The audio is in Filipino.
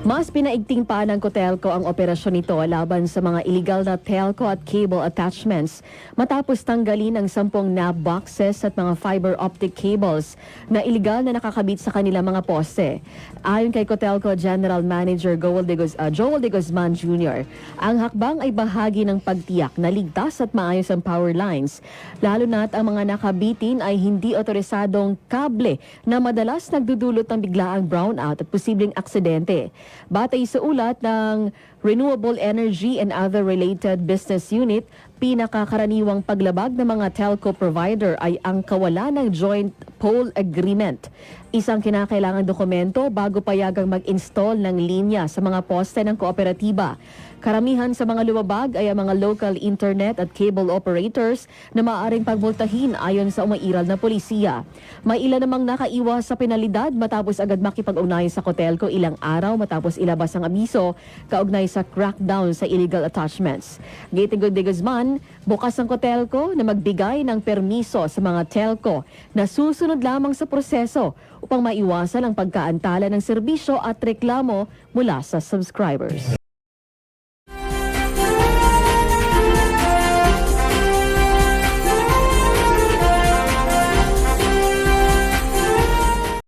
Mas pinaigting pa ng Cotelco ang operasyon nito laban sa mga illegal na telco at cable attachments matapos tanggalin ang 10 NAB boxes at mga fiber optic cables na illegal na nakakabit sa kanilang mga poste. Ayon kay Cotelco General Manager Joel de Guzman Jr., ang hakbang ay bahagi ng pagtiyak na ligtas at maayos ang power lines, lalo na't ang mga nakabitin ay hindi otorisadong kable na madalas nagdudulot ng biglaang brownout at posibleng aksidente. Batay sa ulat ng Renewable Energy and Other Related Business Unit, pinakakaraniwang paglabag ng mga telco provider ay ang kawalan ng Joint Pole Agreement. Isang kinakailangang dokumento bago payagang mag-install ng linya sa mga poste ng kooperatiba. Karamihan sa mga lumabag ay ang mga local internet at cable operators na maaaring pagmultahin ayon sa umairal na polisiya. May ilan namang nakaiwas sa penalidad matapos agad makipag-ugnay sa Cotelco ilang araw matapos ilabas ang abiso kaugnay sa crackdown sa illegal attachments. Gitingod de Guzman, bukas ang Cotelco na magbigay ng permiso sa mga telco na susunod lamang sa proseso upang maiwasan ang pagkaantala ng serbisyo at reklamo mula sa subscribers.